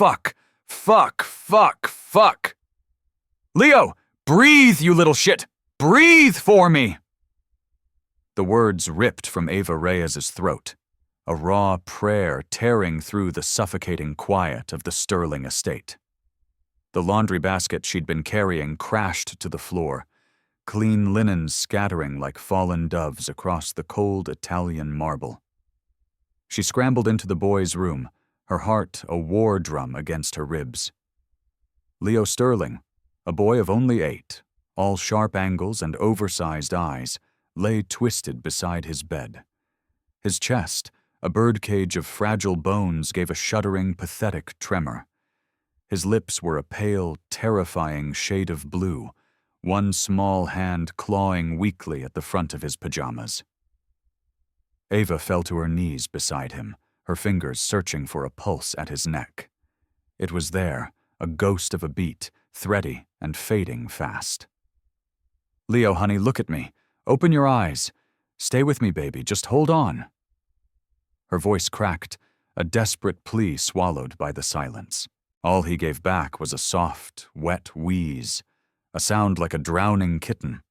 fuck, fuck, fuck, fuck. Leo, breathe, you little shit! Breathe for me! The words ripped from Eva Reyes's throat, a raw prayer tearing through the suffocating quiet of the Sterling estate. The laundry basket she'd been carrying crashed to the floor, clean linen scattering like fallen doves across the cold Italian marble. She scrambled into the boy's room, her heart a war drum against her ribs. Leo Sterling, a boy of only 8, all sharp angles and oversized eyes, lay twisted beside his bed. His chest, a birdcage of fragile bones, gave a shuddering, pathetic tremor. His lips were a pale, terrifying shade of blue, one small hand clawing weakly at the front of his pajamas. Eva fell to her knees beside him, her fingers searching for a pulse at his neck. It was there, a ghost of a beat, thready and fading fast. Leo, honey, look at me. Open your eyes. Stay with me, baby. Just hold on. Her voice cracked, a desperate plea swallowed by the silence. All he gave back was a soft, wet wheeze, a sound like a drowning kitten.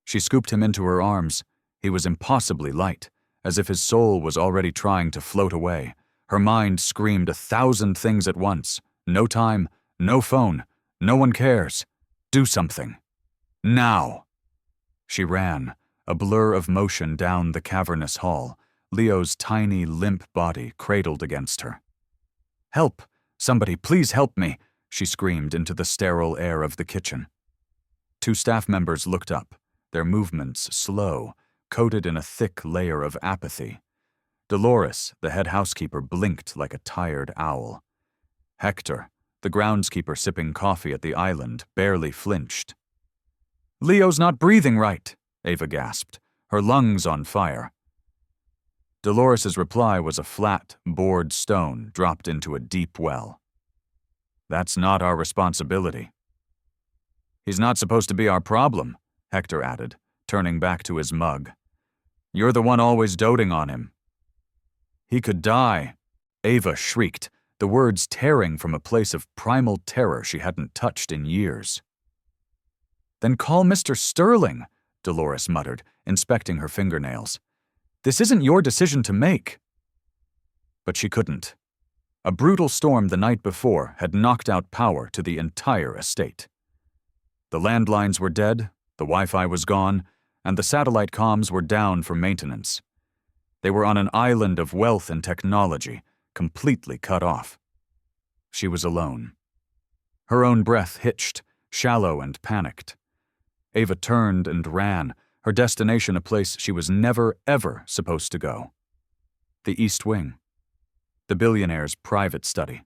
She scooped him into her arms. He was impossibly light, as if his soul was already trying to float away. Her mind screamed 1,000 things at once. No time, no phone, no one cares. Do something. Now. She ran, a blur of motion down the cavernous hall, Leo's tiny, limp body cradled against her. Help! Somebody, please help me! She screamed into the sterile air of the kitchen. 2 staff members looked up, their movements slow, coated in a thick layer of apathy. Dolores, the head housekeeper, blinked like a tired owl. Hector, the groundskeeper sipping coffee at the island, barely flinched. Leo's not breathing right, Eva gasped, her lungs on fire. Dolores's reply was a flat, bored stone dropped into a deep well. That's not our responsibility. He's not supposed to be our problem, Hector added, turning back to his mug. You're the one always doting on him. He could die, Eva shrieked, the words tearing from a place of primal terror she hadn't touched in years. Then call Mr. Sterling, Dolores muttered, inspecting her fingernails. This isn't your decision to make. But she couldn't. A brutal storm the night before had knocked out power to the entire estate. The landlines were dead, the Wi-Fi was gone, and the satellite comms were down for maintenance. They were on an island of wealth and technology, completely cut off. She was alone. Her own breath hitched, shallow and panicked. Eva turned and ran, her destination a place she was never, ever supposed to go. The East Wing. The billionaire's private study.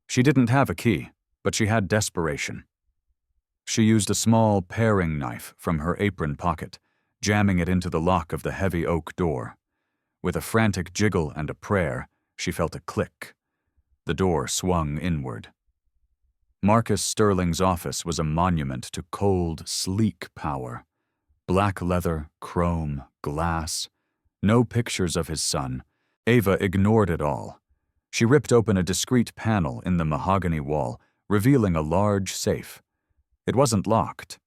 She didn't have a key, but she had desperation. She used a small paring knife from her apron pocket, jamming it into the lock of the heavy oak door. With a frantic jiggle and a prayer, she felt a click. The door swung inward. Marcus Sterling's office was a monument to cold, sleek power. Black leather, chrome, glass. No pictures of his son. Eva ignored it all. She ripped open a discreet panel in the mahogany wall, revealing a large safe. It wasn't locked.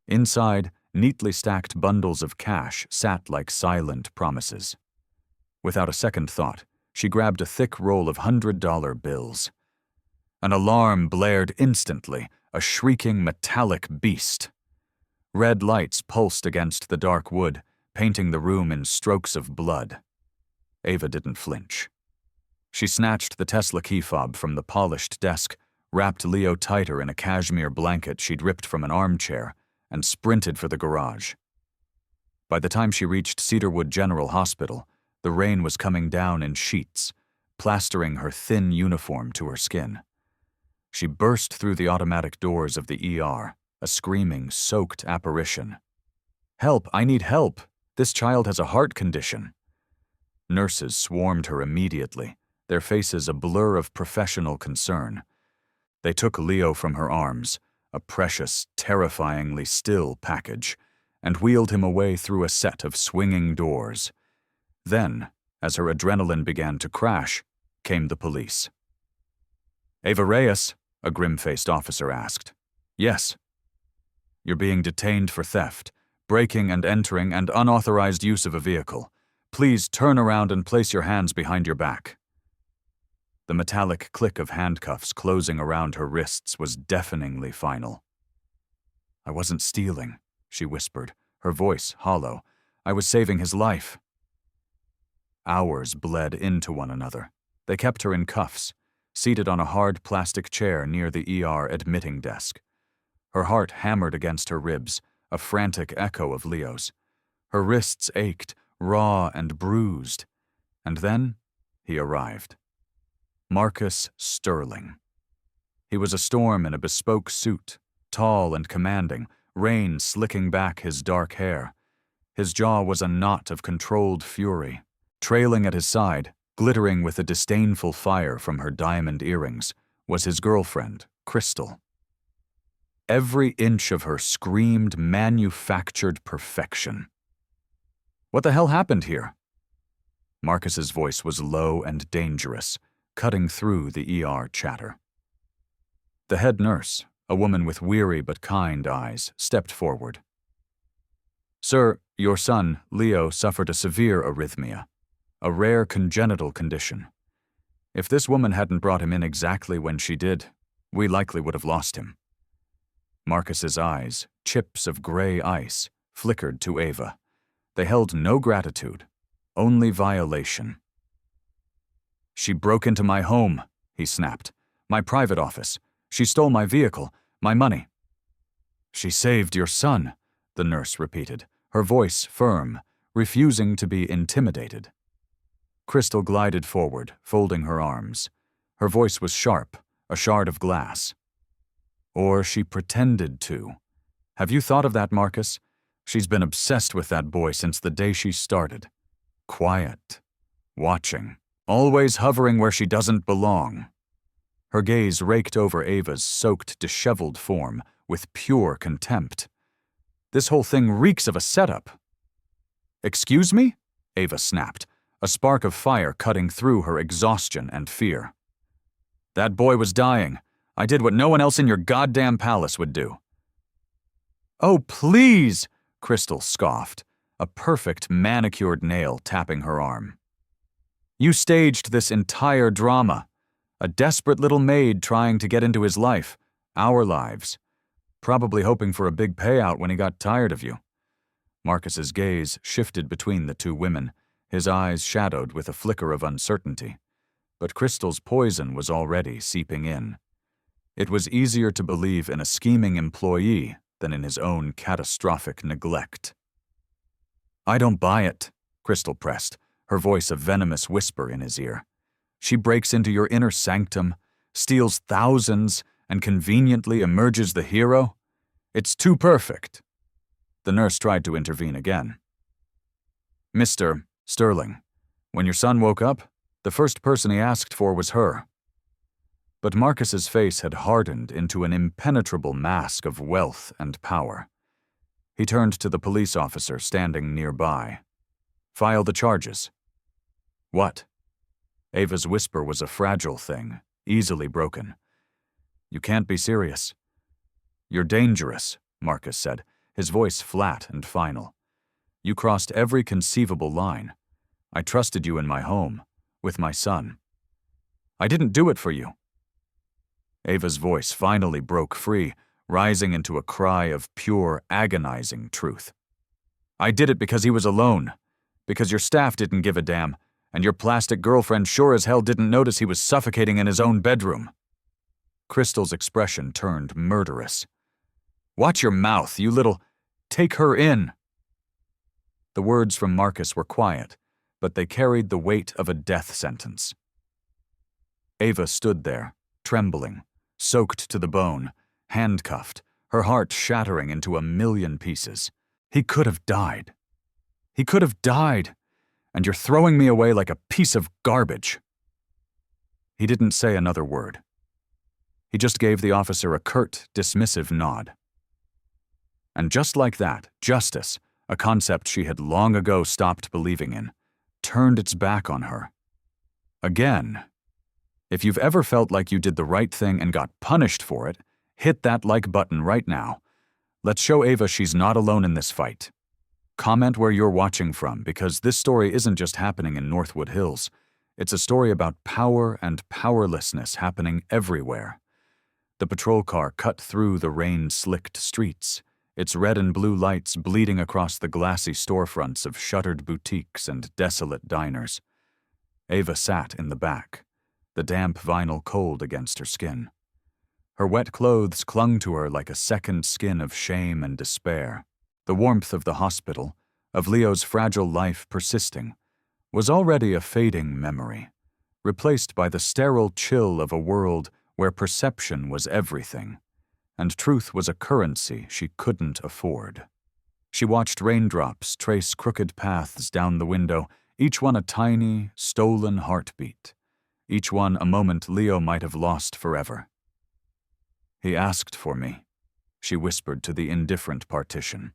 Inside, neatly stacked bundles of cash sat like silent promises. Without a second thought, she grabbed a thick roll of $100 bills. An alarm blared instantly, a shrieking metallic beast. Red lights pulsed against the dark wood, painting the room in strokes of blood. Eva didn't flinch. She snatched the Tesla key fob from the polished desk, wrapped Leo tighter in a cashmere blanket she'd ripped from an armchair, and sprinted for the garage. By the time she reached Cedarwood General Hospital, the rain was coming down in sheets, plastering her thin uniform to her skin. She burst through the automatic doors of the ER, a screaming, soaked apparition. Help! I need help! This child has a heart condition. Nurses swarmed her immediately, their faces a blur of professional concern. They took Leo from her arms, a precious, terrifyingly still package, and wheeled him away through a set of swinging doors. Then, as her adrenaline began to crash, came the police. Ava Reyes, a grim-faced officer asked. Yes. You're being detained for theft, breaking and entering, and unauthorized use of a vehicle. Please turn around and place your hands behind your back. The metallic click of handcuffs closing around her wrists was deafeningly final. I wasn't stealing, she whispered, her voice hollow. I was saving his life. Hours bled into one another. They kept her in cuffs, seated on a hard plastic chair near the ER admitting desk. Her heart hammered against her ribs, a frantic echo of Leo's. Her wrists ached, raw and bruised. And then he arrived. Marcus Sterling. He was a storm in a bespoke suit, tall and commanding, rain slicking back his dark hair. His jaw was a knot of controlled fury. Trailing at his side, glittering with a disdainful fire from her diamond earrings, was his girlfriend, Crystal. Every inch of her screamed manufactured perfection. What the hell happened here? Marcus's voice was low and dangerous, cutting through the ER chatter. The head nurse, a woman with weary but kind eyes, stepped forward. Sir, your son, Leo, suffered a severe arrhythmia, a rare congenital condition. If this woman hadn't brought him in exactly when she did, we likely would have lost him. Marcus's eyes, chips of gray ice, flickered to Ava. They held no gratitude, only violation. She broke into my home, he snapped. My private office. She stole my vehicle, my money. She saved your son, the nurse repeated, her voice firm, refusing to be intimidated. Crystal glided forward, folding her arms. Her voice was sharp, a shard of glass. Or she pretended to. Have you thought of that, Marcus? She's been obsessed with that boy since the day she started. Quiet, watching, always hovering where she doesn't belong. Her gaze raked over Ava's soaked, disheveled form with pure contempt. This whole thing reeks of a setup. Excuse me? Ava snapped, a spark of fire cutting through her exhaustion and fear. That boy was dying. I did what no one else in your goddamn palace would do. Oh, please, Crystal scoffed, a perfect manicured nail tapping her arm. You staged this entire drama. A desperate little maid trying to get into his life, our lives. Probably hoping for a big payout when he got tired of you. Marcus's gaze shifted between the two women, his eyes shadowed with a flicker of uncertainty. But Crystal's poison was already seeping in. It was easier to believe in a scheming employee than in his own catastrophic neglect. I don't buy it, Crystal pressed, her voice a venomous whisper in his ear. She breaks into your inner sanctum, steals thousands, and conveniently emerges the hero? It's too perfect. The nurse tried to intervene again. Mr. Sterling, when your son woke up, the first person he asked for was her. But Marcus's face had hardened into an impenetrable mask of wealth and power. He turned to the police officer standing nearby. File the charges. What? Ava's whisper was a fragile thing, easily broken. You can't be serious. You're dangerous, Marcus said, his voice flat and final. You crossed every conceivable line. I trusted you in my home, with my son. I didn't do it for you. Ava's voice finally broke free, rising into a cry of pure, agonizing truth. I did it because he was alone, because your staff didn't give a damn, and your plastic girlfriend sure as hell didn't notice he was suffocating in his own bedroom. Crystal's expression turned murderous. Watch your mouth, you little... Take her in. The words from Marcus were quiet, but they carried the weight of a death sentence. Ava stood there, trembling, soaked to the bone, handcuffed, her heart shattering into a million pieces. He could have died. He could have died. And you're throwing me away like a piece of garbage. He didn't say another word. He just gave the officer a curt, dismissive nod. And just like that, justice, a concept she had long ago stopped believing in, turned its back on her. Again. If you've ever felt like you did the right thing and got punished for it, hit that like button right now. Let's show Ava she's not alone in this fight. Comment where you're watching from, because this story isn't just happening in Northwood Hills. It's a story about power and powerlessness happening everywhere. The patrol car cut through the rain-slicked streets, its red and blue lights bleeding across the glassy storefronts of shuttered boutiques and desolate diners. Ava sat in the back, the damp vinyl cold against her skin. Her wet clothes clung to her like a second skin of shame and despair. The warmth of the hospital, of Leo's fragile life persisting, was already a fading memory, replaced by the sterile chill of a world where perception was everything, and truth was a currency she couldn't afford. She watched raindrops trace crooked paths down the window, each one a tiny, stolen heartbeat, each one a moment Leo might have lost forever. "He asked for me," she whispered to the indifferent partition.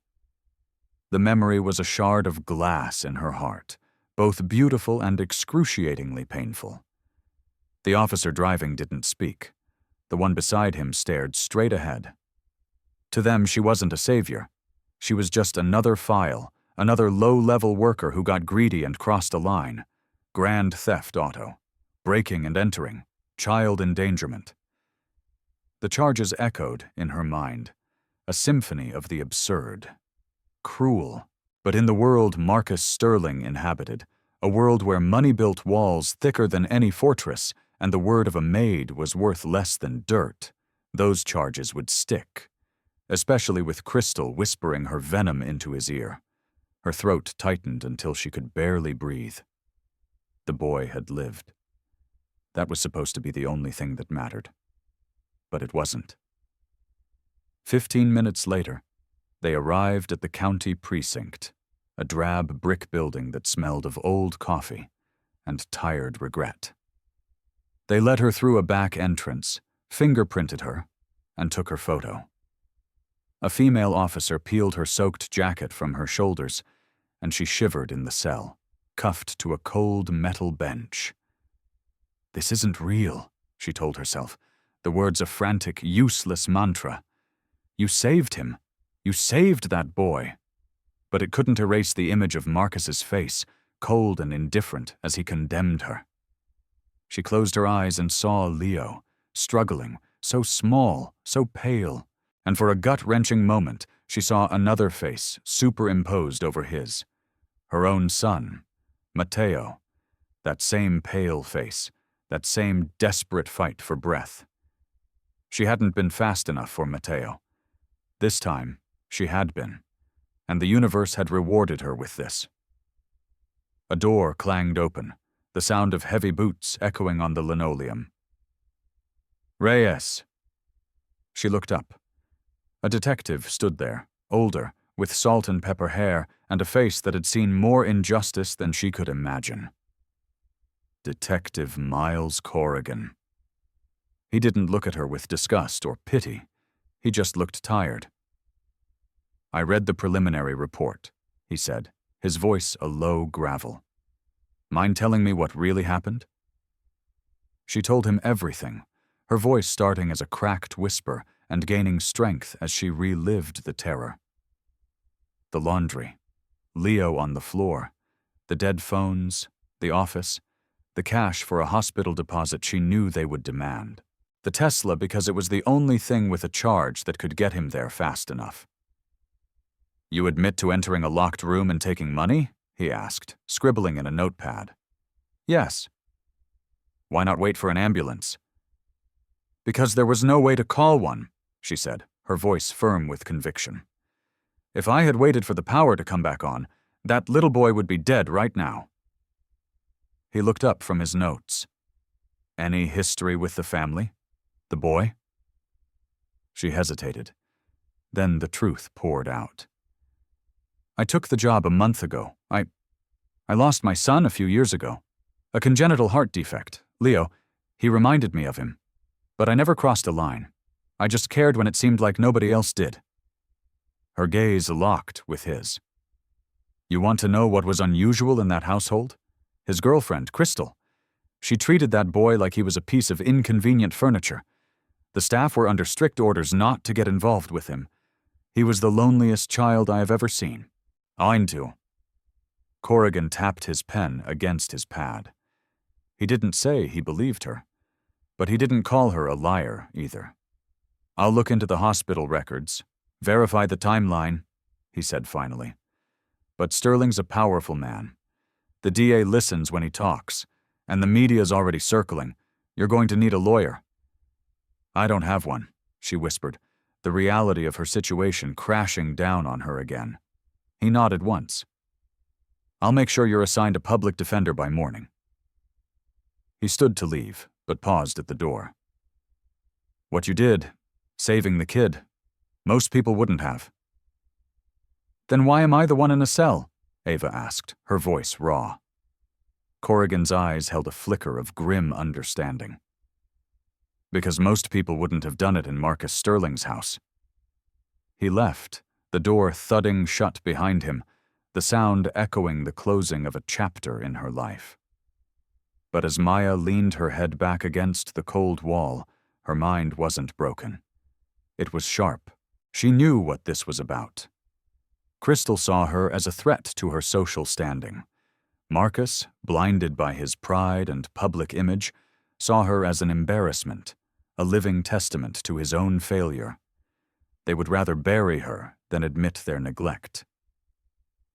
The memory was a shard of glass in her heart, both beautiful and excruciatingly painful. The officer driving didn't speak. The one beside him stared straight ahead. To them, she wasn't a savior. She was just another file, another low-level worker who got greedy and crossed a line. Grand theft auto, breaking and entering, child endangerment. The charges echoed in her mind, a symphony of the absurd. Cruel, but in the world Marcus Sterling inhabited, a world where money built walls thicker than any fortress and the word of a maid was worth less than dirt, those charges would stick, especially with Crystal whispering her venom into his ear. Her throat tightened until she could barely breathe. The boy had lived. That was supposed to be the only thing that mattered. But it wasn't. 15 minutes later, they arrived at the county precinct, a drab brick building that smelled of old coffee and tired regret. They led her through a back entrance, fingerprinted her, and took her photo. A female officer peeled her soaked jacket from her shoulders, and she shivered in the cell, cuffed to a cold metal bench. "This isn't real," she told herself, the words a frantic, useless mantra. "You saved him. You saved that boy." But it couldn't erase the image of Marcus's face, cold and indifferent as he condemned her. She closed her eyes and saw Leo, struggling, so small, so pale, and for a gut-wrenching moment, she saw another face superimposed over his. Her own son, Matteo, that same pale face, that same desperate fight for breath. She hadn't been fast enough for Matteo. This time, she had been, and the universe had rewarded her with this. A door clanged open, the sound of heavy boots echoing on the linoleum. "Reyes." She looked up. A detective stood there, older, with salt and pepper hair and a face that had seen more injustice than she could imagine. Detective Miles Corrigan. He didn't look at her with disgust or pity. He just looked tired. "I read the preliminary report," he said, his voice a low gravel. "Mind telling me what really happened?" She told him everything, her voice starting as a cracked whisper and gaining strength as she relived the terror. The laundry, Leo on the floor, the dead phones, the office, the cash for a hospital deposit she knew they would demand, the Tesla because it was the only thing with a charge that could get him there fast enough. "You admit to entering a locked room and taking money?" he asked, scribbling in a notepad. "Yes." "Why not wait for an ambulance?" "Because there was no way to call one," she said, her voice firm with conviction. "If I had waited for the power to come back on, that little boy would be dead right now." He looked up from his notes. "Any history with the family? The boy?" She hesitated. Then the truth poured out. "I took the job a month ago. I lost my son a few years ago. A congenital heart defect. Leo, he reminded me of him. But I never crossed a line. I just cared when it seemed like nobody else did." Her gaze locked with his. "You want to know what was unusual in that household? His girlfriend, Crystal. She treated that boy like he was a piece of inconvenient furniture. The staff were under strict orders not to get involved with him. He was the loneliest child I have ever seen. Ein to. Corrigan tapped his pen against his pad. He didn't say he believed her, but he didn't call her a liar either. I'll look into the hospital records, verify the timeline, he said finally. But Sterling's a powerful man. The DA listens when he talks, and the media's already circling. You're going to need a lawyer. I don't have one, she whispered, the reality of her situation crashing down on her again. He nodded once. I'll make sure you're assigned a public defender by morning. He stood to leave, but paused at the door. What you did, saving the kid, most people wouldn't have. Then why am I the one in a cell? Ava asked, her voice raw. Corrigan's eyes held a flicker of grim understanding. Because most people wouldn't have done it in Marcus Sterling's house. He left, the door thudding shut behind him, the sound echoing the closing of a chapter in her life. But as Maya leaned her head back against the cold wall, her mind wasn't broken. It was sharp. She knew what this was about. Crystal saw her as a threat to her social standing. Marcus, blinded by his pride and public image, saw her as an embarrassment, a living testament to his own failure. They would rather bury her than admit their neglect.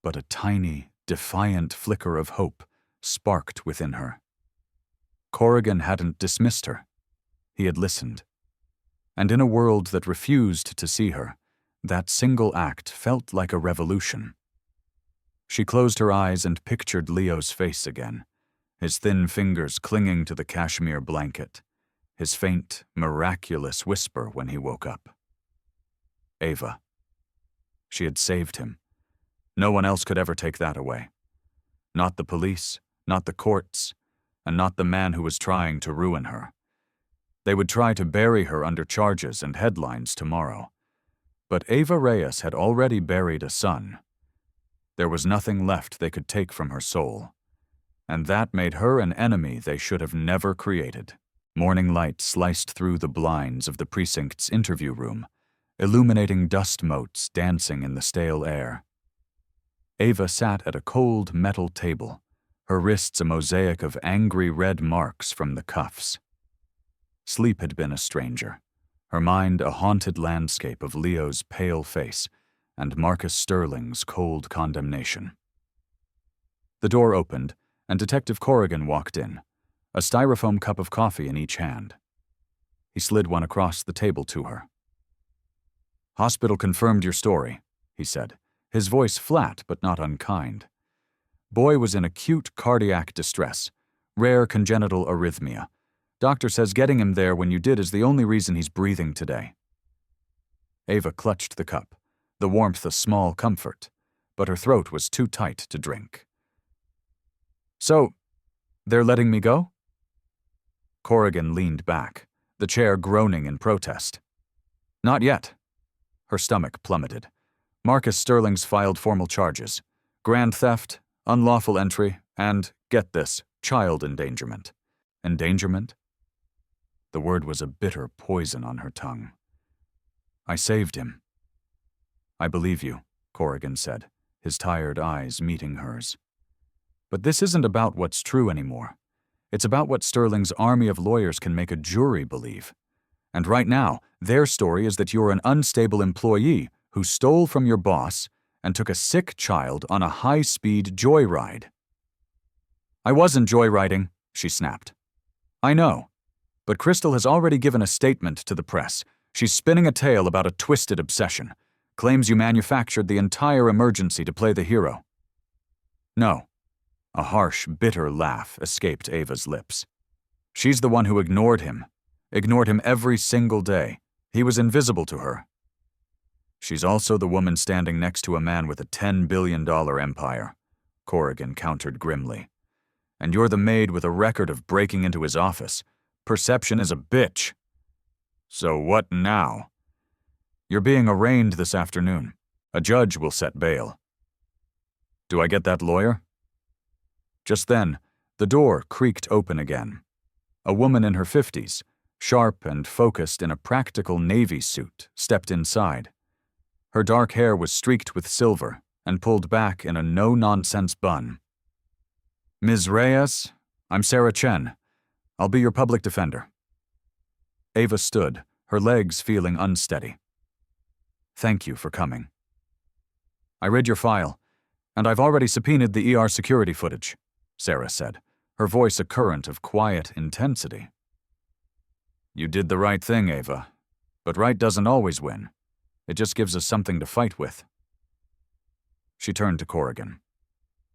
But a tiny, defiant flicker of hope sparked within her. Corrigan hadn't dismissed her. He had listened. And in a world that refused to see her, that single act felt like a revolution. She closed her eyes and pictured Leo's face again, his thin fingers clinging to the cashmere blanket, his faint, miraculous whisper when he woke up. Ava. She had saved him. No one else could ever take that away. Not the police, not the courts, and not the man who was trying to ruin her. They would try to bury her under charges and headlines tomorrow. But Ava Reyes had already buried a son. There was nothing left they could take from her soul. And that made her an enemy they should have never created. Morning light sliced through the blinds of the precinct's interview room, illuminating dust motes dancing in the stale air. Ava sat at a cold metal table, her wrists a mosaic of angry red marks from the cuffs. Sleep had been a stranger, her mind a haunted landscape of Leo's pale face and Marcus Sterling's cold condemnation. The door opened, and Detective Corrigan walked in, a styrofoam cup of coffee in each hand. He slid one across the table to her. "Hospital confirmed your story," he said, his voice flat but not unkind. Boy was in acute cardiac distress, rare congenital arrhythmia. Doctor says getting him there when you did is the only reason he's breathing today. Ava clutched the cup, the warmth a small comfort, but her throat was too tight to drink. "So, they're letting me go?" Corrigan leaned back, the chair groaning in protest. "Not yet." Her stomach plummeted. Marcus Sterling's filed formal charges: grand theft, unlawful entry, and, get this, child endangerment. Endangerment? The word was a bitter poison on her tongue. "I saved him." "I believe you," Corrigan said, his tired eyes meeting hers. "But this isn't about what's true anymore. It's about what Sterling's army of lawyers can make a jury believe. And right now, their story is that you're an unstable employee who stole from your boss and took a sick child on a high-speed joyride." "I wasn't joyriding," she snapped. "I know. But Crystal has already given a statement to the press. She's spinning a tale about a twisted obsession. Claims you manufactured the entire emergency to play the hero." "No." A harsh, bitter laugh escaped Ava's lips. "She's the one who ignored him every single day. He was invisible to her." "She's also the woman standing next to a man with a $10 billion empire," Corrigan countered grimly. "And you're the maid with a record of breaking into his office. Perception is a bitch." "So what now?" "You're being arraigned this afternoon. A judge will set bail." "Do I get that lawyer?" Just then, The door creaked open again. A woman in her 50s, sharp and focused in a practical navy suit, stepped inside. Her dark hair was streaked with silver and pulled back in a no-nonsense bun. "Ms. Reyes, I'm Sarah Chen. I'll be your public defender." Ava stood, her legs feeling unsteady. "Thank you for coming. I read your file, and I've already subpoenaed the ER security footage," Sarah said, her voice a current of quiet intensity. "You did the right thing, Ava, but right doesn't always win. It just gives us something to fight with." She turned to Corrigan.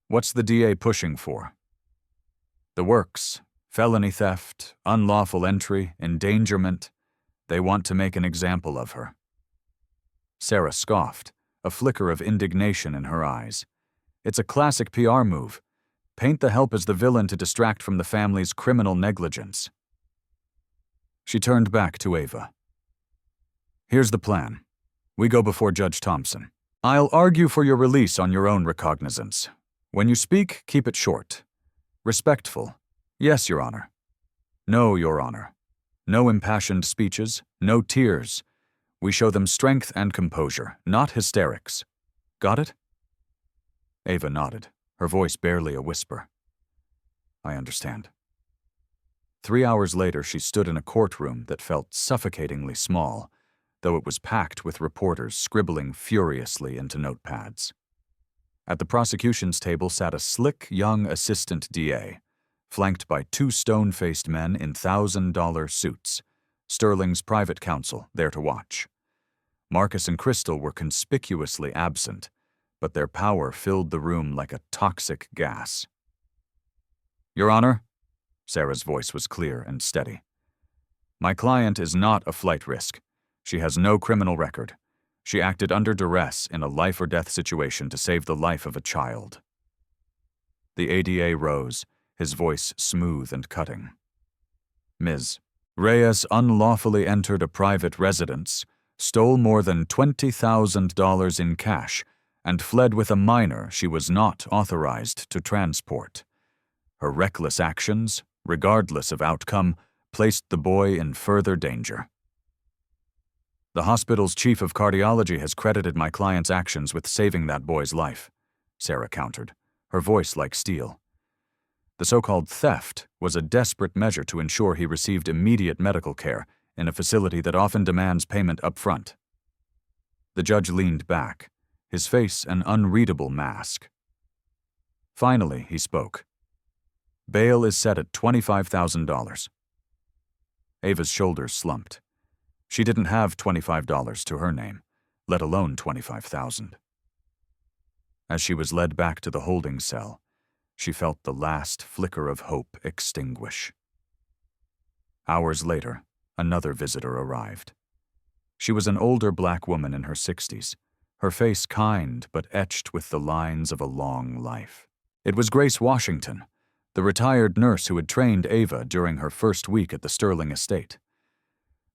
"What's the DA pushing for?" "The works. Felony theft, unlawful entry, endangerment. They want to make an example of her." Sarah scoffed, a flicker of indignation in her eyes. "It's a classic PR move. Paint the help as the villain to distract from the family's criminal negligence." She turned back to Ava. "Here's the plan. We go before Judge Thompson. I'll argue for your release on your own recognizance. When you speak, keep it short. Respectful. Yes, Your Honor. No, Your Honor. No impassioned speeches, no tears. We show them strength and composure, not hysterics. Got it?" Ava nodded, her voice barely a whisper. "I understand." 3 hours later, she stood in a courtroom that felt suffocatingly small, though it was packed with reporters scribbling furiously into notepads. At the prosecution's table sat a slick, young assistant DA, flanked by 2 stone-faced men in $1,000 suits, Sterling's private counsel there to watch. Marcus and Crystal were conspicuously absent, but their power filled the room like a toxic gas. "Your Honor," Sarah's voice was clear and steady. "My client is not a flight risk. She has no criminal record. She acted under duress in a life-or-death situation to save the life of a child." The ADA rose, his voice smooth and cutting. "Ms. Reyes unlawfully entered a private residence, stole more than $20,000 in cash, and fled with a minor she was not authorized to transport. Her reckless actions, regardless of outcome, placed the boy in further danger. The hospital's chief of cardiology has credited my client's actions with saving that boy's life," Sarah countered, her voice like steel. "The so-called theft was a desperate measure to ensure he received immediate medical care in a facility that often demands payment up front." The judge leaned back, his face an unreadable mask. Finally, he spoke. "Bail is set at $25,000. Ava's shoulders slumped. She didn't have $25 to her name, let alone $25,000. As she was led back to the holding cell, she felt the last flicker of hope extinguish. Hours later, another visitor arrived. She was an older black woman in her 60s, her face kind but etched with the lines of a long life. It was Grace Washington, the retired nurse who had trained Ava during her first week at the Sterling estate.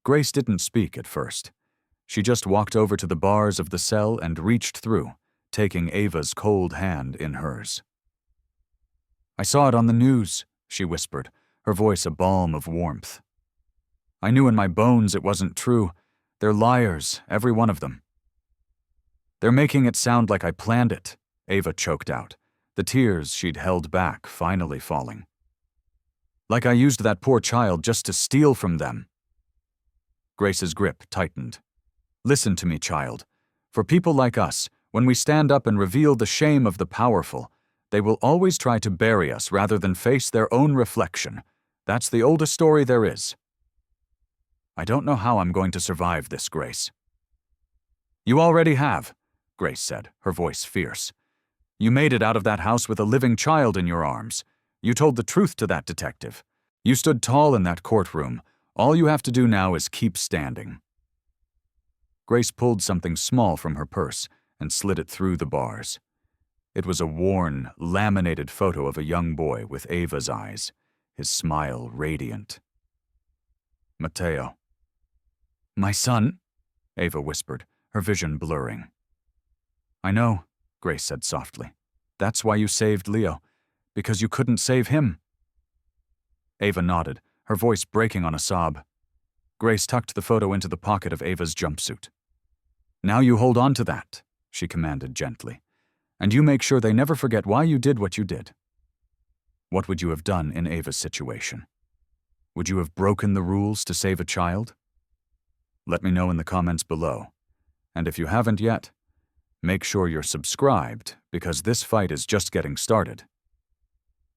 Grace didn't speak at first. She just walked over to the bars of the cell and reached through, taking Ava's cold hand in hers. "I saw it on the news," she whispered, her voice a balm of warmth. "I knew in my bones it wasn't true. They're liars, every one of them." "They're making it sound like I planned it," Ava choked out, the tears she'd held back finally falling. "Like I used that poor child just to steal from them." Grace's grip tightened. "Listen to me, child. For people like us, when we stand up and reveal the shame of the powerful, they will always try to bury us rather than face their own reflection. That's the oldest story there is." "I don't know how I'm going to survive this, Grace." "You already have," Grace said, her voice fierce. "You made it out of that house with a living child in your arms. You told the truth to that detective. You stood tall in that courtroom. All you have to do now is keep standing." Grace pulled something small from her purse and slid it through the bars. It was a worn, laminated photo of a young boy with Ava's eyes, his smile radiant. "Mateo." "My son?" Ava whispered, her vision blurring. "I know," Grace said softly. "That's why you saved Leo, because you couldn't save him." Ava nodded, her voice breaking on a sob. Grace tucked the photo into the pocket of Ava's jumpsuit. "Now you hold on to that," she commanded gently, "and you make sure they never forget why you did what you did." What would you have done in Ava's situation? Would you have broken the rules to save a child? Let me know in the comments below. And if you haven't yet, make sure you're subscribed, because this fight is just getting started.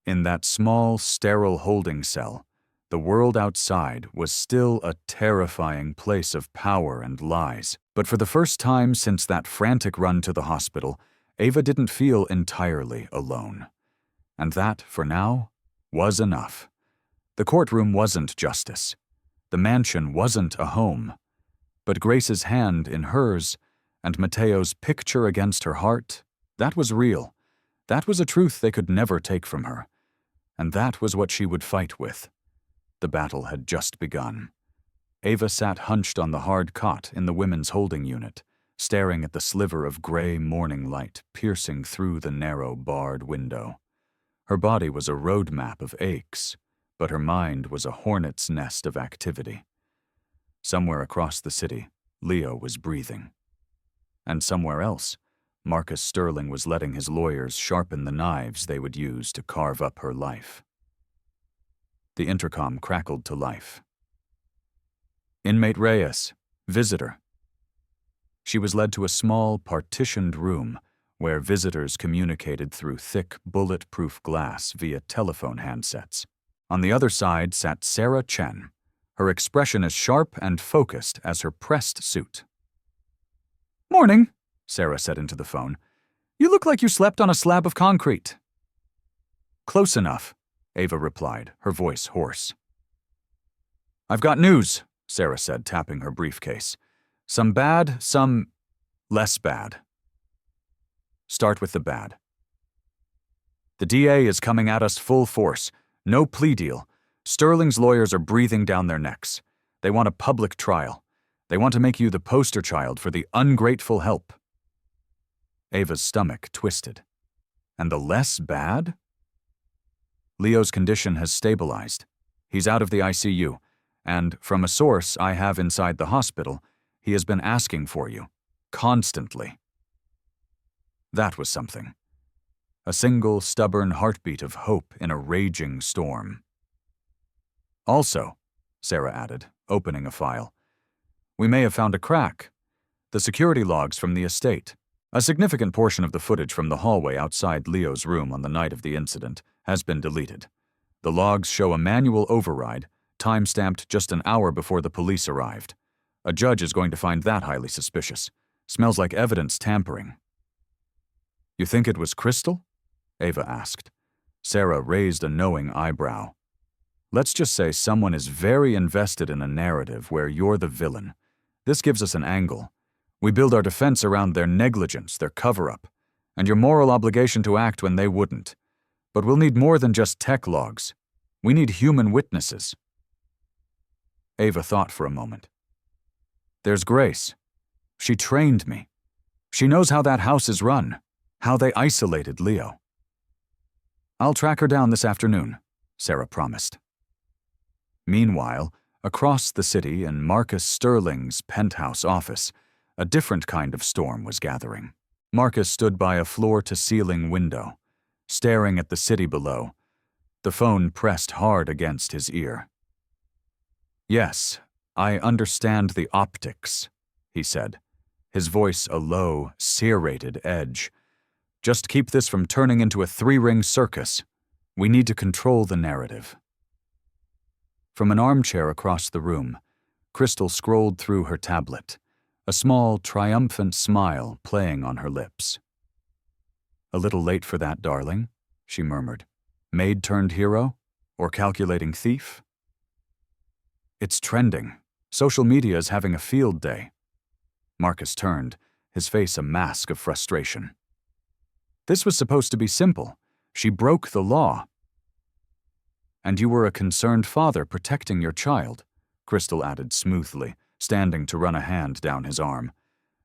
In that small, sterile holding cell, the world outside was still a terrifying place of power and lies. But for the first time since that frantic run to the hospital, Ava didn't feel entirely alone. And that, for now, was enough. The courtroom wasn't justice. The mansion wasn't a home. But Grace's hand in hers, and Mateo's picture against her heart, that was real. That was a truth they could never take from her. And that was what she would fight with. The battle had just begun. Ava sat hunched on the hard cot in the women's holding unit, staring at the sliver of gray morning light piercing through the narrow, barred window. Her body was a road map of aches, but her mind was a hornet's nest of activity. Somewhere across the city, Leo was breathing. And somewhere else, Marcus Sterling was letting his lawyers sharpen the knives they would use to carve up her life. The intercom crackled to life. "Inmate Reyes, visitor." She was led to a small, partitioned room where visitors communicated through thick, bulletproof glass via telephone handsets. On the other side sat Sarah Chen, her expression as sharp and focused as her pressed suit. "Morning," Sarah said into the phone. "You look like you slept on a slab of concrete." "Close enough," Ava replied, her voice hoarse. "I've got news," Sarah said, tapping her briefcase. "Some bad, some less bad." "Start with the bad." "The DA is coming at us full force. No plea deal. Sterling's lawyers are breathing down their necks. They want a public trial. They want to make you the poster child for the ungrateful help." Ava's stomach twisted. "And the less bad?" "Leo's condition has stabilized. He's out of the ICU, and from a source I have inside the hospital, he has been asking for you. Constantly." That was something. A single, stubborn heartbeat of hope in a raging storm. "Also," Sarah added, opening a file, "we may have found a crack. The security logs from the estate. A significant portion of the footage from the hallway outside Leo's room on the night of the incident has been deleted. The logs show a manual override, time-stamped just an hour before the police arrived. A judge is going to find that highly suspicious. Smells like evidence tampering." "You think it was Crystal?" Ava asked. Sarah raised a knowing eyebrow. "Let's just say someone is very invested in a narrative where you're the villain. This gives us an angle. We build our defense around their negligence, their cover-up, and your moral obligation to act when they wouldn't. But we'll need more than just tech logs. We need human witnesses." Ava thought for a moment. "There's Grace. She trained me. She knows how that house is run, how they isolated Leo." "I'll track her down this afternoon," Sarah promised. Meanwhile, across the city in Marcus Sterling's penthouse office, a different kind of storm was gathering. Marcus stood by a floor-to-ceiling window, staring at the city below, the phone pressed hard against his ear. "Yes, I understand the optics," he said, his voice a low, serrated edge. "Just keep this from turning into a three-ring circus. We need to control the narrative." From an armchair across the room, Crystal scrolled through her tablet, a small, triumphant smile playing on her lips. "A little late for that, darling," she murmured. "Maid turned hero? Or calculating thief?" "It's trending. Social media is having a field day." Marcus turned, his face a mask of frustration. "This was supposed to be simple. She broke the law." "And you were a concerned father protecting your child," Crystal added smoothly, standing to run a hand down his arm.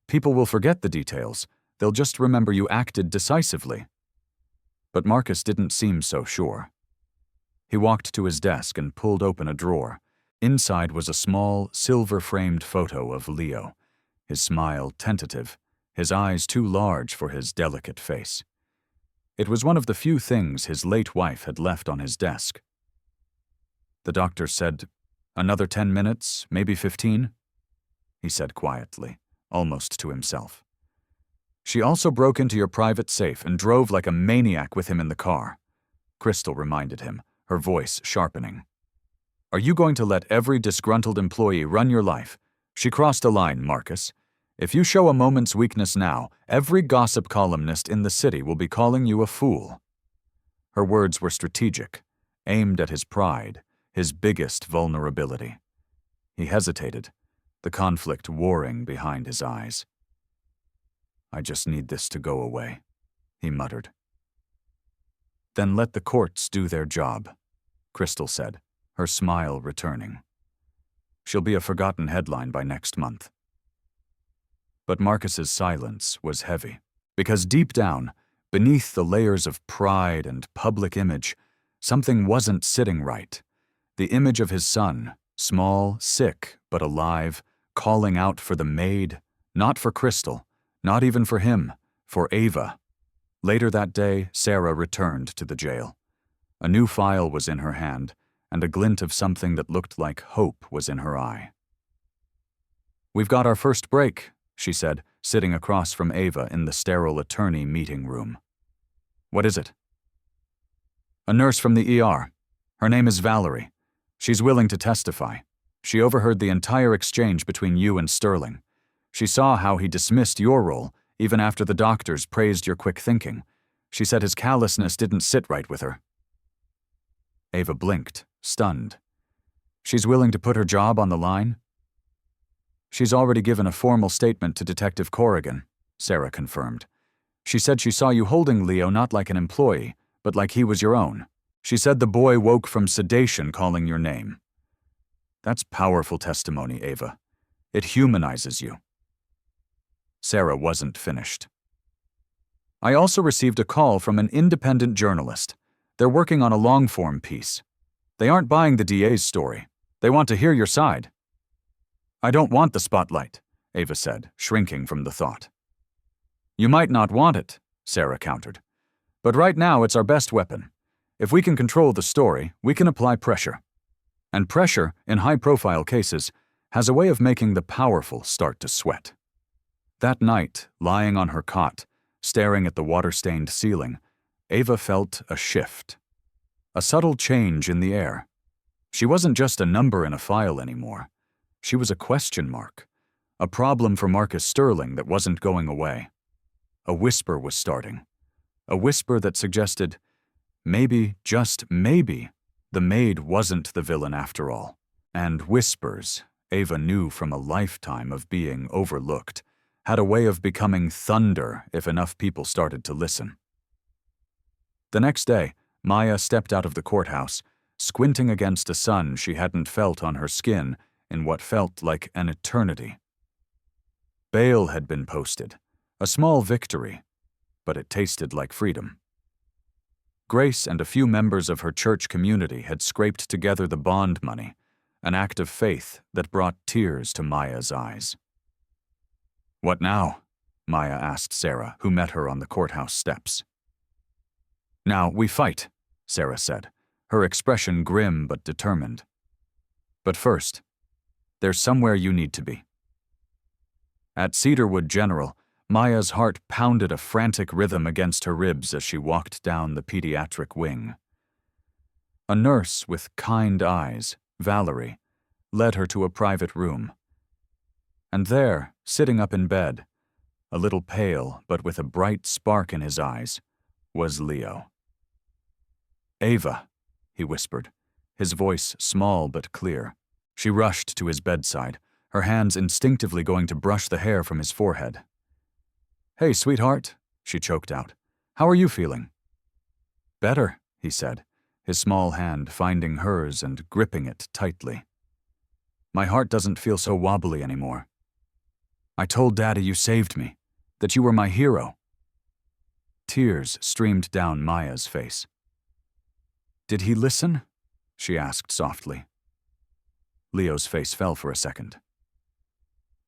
"People will forget the details. They'll just remember you acted decisively." But Marcus didn't seem so sure. He walked to his desk and pulled open a drawer. Inside was a small, silver-framed photo of Leo, his smile tentative, his eyes too large for his delicate face. It was one of the few things his late wife had left on his desk. The doctor said, "Another 10 minutes, maybe 15?" He said quietly, almost to himself. "She also broke into your private safe and drove like a maniac with him in the car," Crystal reminded him, her voice sharpening. "Are you going to let every disgruntled employee run your life? She crossed a line, Marcus. If you show a moment's weakness now, every gossip columnist in the city will be calling you a fool." Her words were strategic, aimed at his pride, his biggest vulnerability. He hesitated, the conflict warring behind his eyes. "I just need this to go away," he muttered. "Then let the courts do their job," Crystal said, her smile returning. "She'll be a forgotten headline by next month." But Marcus's silence was heavy, because deep down, beneath the layers of pride and public image, something wasn't sitting right. The image of his son, small, sick, but alive, calling out for the Maid, not for Crystal, not even for him, for Ava. Later that day, Sarah returned to the jail. A new file was in her hand, and a glint of something that looked like hope was in her eye. "We've got our first break," she said, sitting across from Ava in the sterile attorney meeting room. "What is it?" "A nurse from the ER. Her name is Valerie. She's willing to testify. She overheard the entire exchange between you and Sterling. She saw how he dismissed your role, even after the doctors praised your quick thinking. She said his callousness didn't sit right with her." Ava blinked, stunned. "She's willing to put her job on the line?" "She's already given a formal statement to Detective Corrigan," Sarah confirmed. "She said she saw you holding Leo not like an employee, but like he was your own. She said the boy woke from sedation calling your name." "That's powerful testimony, Ava. It humanizes you." Sarah wasn't finished. "I also received a call from an independent journalist. They're working on a long-form piece. They aren't buying the DA's story. They want to hear your side." "I don't want the spotlight," Ava said, shrinking from the thought. "You might not want it," Sarah countered. "But right now it's our best weapon. If we can control the story, we can apply pressure. And pressure, in high-profile cases, has a way of making the powerful start to sweat." That night, lying on her cot, staring at the water-stained ceiling, Ava felt a shift. A subtle change in the air. She wasn't just a number in a file anymore. She was a question mark. A problem for Marcus Sterling that wasn't going away. A whisper was starting. A whisper that suggested, maybe, just maybe, the Maid wasn't the villain after all. And whispers, Ava knew from a lifetime of being overlooked, had a way of becoming thunder if enough people started to listen. The next day, Maya stepped out of the courthouse, squinting against a sun she hadn't felt on her skin in what felt like an eternity. Bail had been posted, a small victory, but it tasted like freedom. Grace and a few members of her church community had scraped together the bond money, an act of faith that brought tears to Maya's eyes. "What now?" Maya asked Sarah, who met her on the courthouse steps. "Now we fight," Sarah said, her expression grim but determined. "But first, there's somewhere you need to be." At Cedarwood General, Maya's heart pounded a frantic rhythm against her ribs as she walked down the pediatric wing. A nurse with kind eyes, Valerie, led her to a private room. And there, sitting up in bed, a little pale but with a bright spark in his eyes, was Leo. "Ava," he whispered, his voice small but clear. She rushed to his bedside, her hands instinctively going to brush the hair from his forehead. "Hey, sweetheart," she choked out. "How are you feeling?" "Better," he said, his small hand finding hers and gripping it tightly. "My heart doesn't feel so wobbly anymore. I told Daddy you saved me, that you were my hero." Tears streamed down Maya's face. Did he listen, she asked softly. Leo's face fell for a second.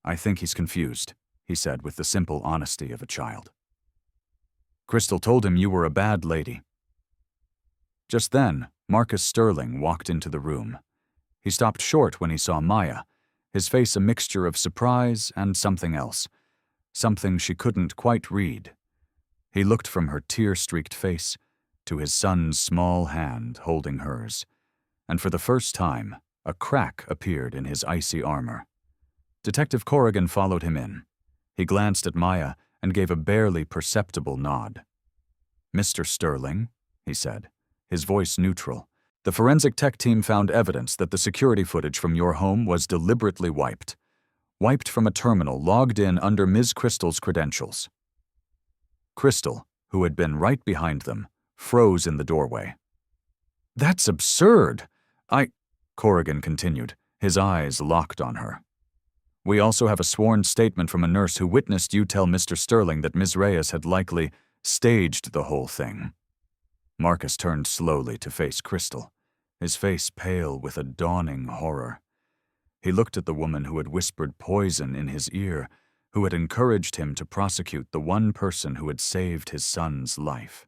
I think he's confused, he said with the simple honesty of a child. Crystal told him you were a bad lady. Just then, Marcus Sterling walked into the room. He stopped short when he saw Maya, his face a mixture of surprise and something else, something she couldn't quite read. He looked from her tear-streaked face to his son's small hand holding hers, and for the first time, a crack appeared in his icy armor. Detective Corrigan followed him in. He glanced at Maya and gave a barely perceptible nod. Mr. Sterling, he said, his voice neutral, the forensic tech team found evidence that the security footage from your home was deliberately wiped from a terminal logged in under Ms. Crystal's credentials. Crystal, who had been right behind them, froze in the doorway. That's absurd! Corrigan continued, his eyes locked on her. We also have a sworn statement from a nurse who witnessed you tell Mr. Sterling that Ms. Reyes had likely staged the whole thing. Marcus turned slowly to face Crystal, his face pale with a dawning horror. He looked at the woman who had whispered poison in his ear, who had encouraged him to prosecute the one person who had saved his son's life.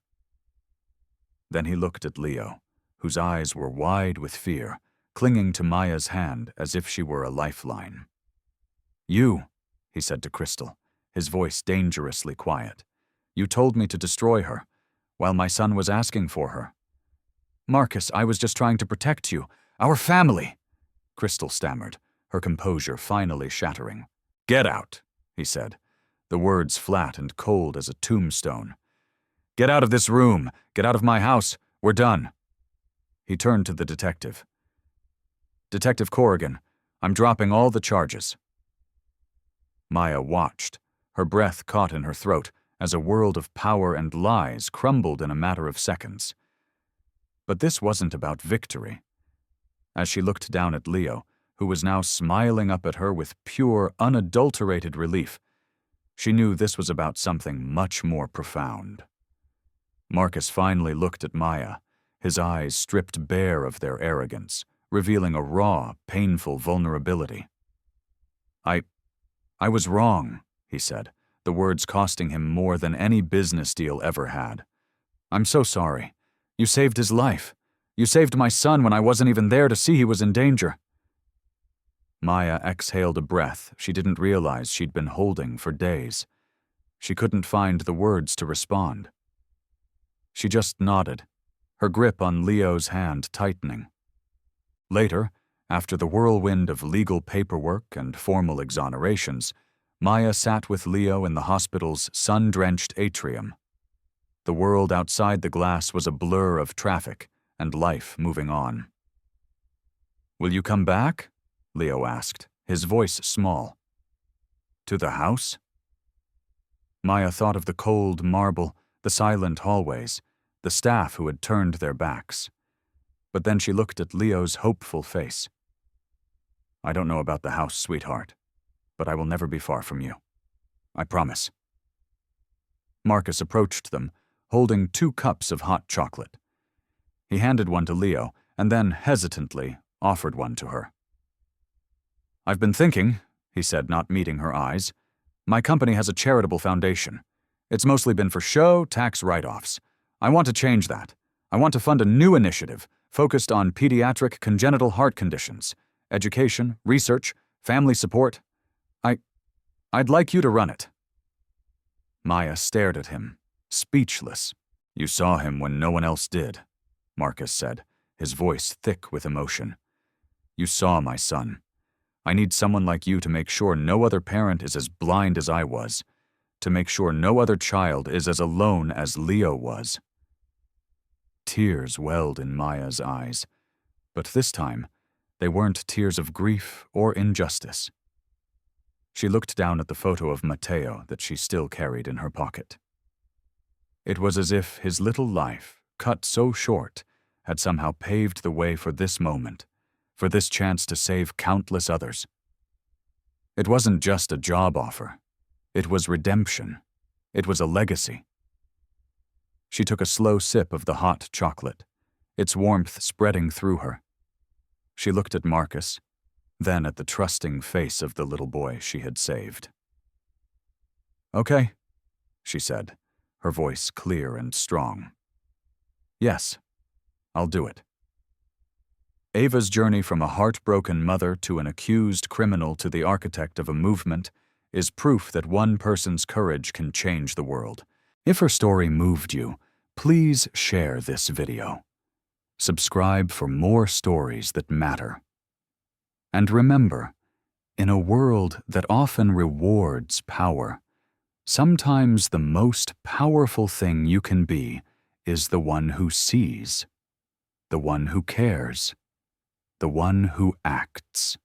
Then he looked at Leo, whose eyes were wide with fear, clinging to Maya's hand as if she were a lifeline. You, he said to Crystal, his voice dangerously quiet. You told me to destroy her, while my son was asking for her. Marcus, I was just trying to protect you. Our family, Crystal stammered, her composure finally shattering. Get out, he said, the words flat and cold as a tombstone. Get out of this room. Get out of my house. We're done. He turned to the detective. Detective Corrigan, I'm dropping all the charges. Maya watched, her breath caught in her throat as a world of power and lies crumbled in a matter of seconds. But this wasn't about victory. As she looked down at Leo, who was now smiling up at her with pure, unadulterated relief, she knew this was about something much more profound. Marcus finally looked at Maya, his eyes stripped bare of their arrogance, revealing a raw, painful vulnerability. I was wrong, he said, the words costing him more than any business deal ever had. I'm so sorry. You saved his life. You saved my son when I wasn't even there to see he was in danger. Maya exhaled a breath she didn't realize she'd been holding for days. She couldn't find the words to respond. She just nodded, her grip on Leo's hand tightening. Later, after the whirlwind of legal paperwork and formal exonerations, Maya sat with Leo in the hospital's sun-drenched atrium. The world outside the glass was a blur of traffic and life moving on. Will you come back? Leo asked, his voice small. To the house? Maya thought of the cold marble, the silent hallways, the staff who had turned their backs. But then she looked at Leo's hopeful face. I don't know about the house, sweetheart, but I will never be far from you. I promise. Marcus approached them, holding 2 cups of hot chocolate. He handed one to Leo and then, hesitantly, offered one to her. I've been thinking, he said, not meeting her eyes. My company has a charitable foundation. It's mostly been for show, tax write-offs. I want to change that. I want to fund a new initiative focused on pediatric congenital heart conditions, education, research, family support. I'd like you to run it. Maya stared at him, speechless. You saw him when no one else did, Marcus said, his voice thick with emotion. You saw my son. I need someone like you to make sure no other parent is as blind as I was, to make sure no other child is as alone as Leo was. Tears welled in Maya's eyes, but this time, they weren't tears of grief or injustice. She looked down at the photo of Mateo that she still carried in her pocket. It was as if his little life, cut so short, had somehow paved the way for this moment, for this chance to save countless others. It wasn't just a job offer. It was redemption. It was a legacy. She took a slow sip of the hot chocolate, its warmth spreading through her, She looked at Marcus, then at the trusting face of the little boy she had saved. "Okay," she said, her voice clear and strong. "Yes, I'll do it." Ava's journey from a heartbroken mother to an accused criminal to the architect of a movement is proof that one person's courage can change the world. If her story moved you, please share this video. Subscribe for more stories that matter. And remember, in a world that often rewards power, sometimes the most powerful thing you can be is the one who sees, the one who cares, the one who acts.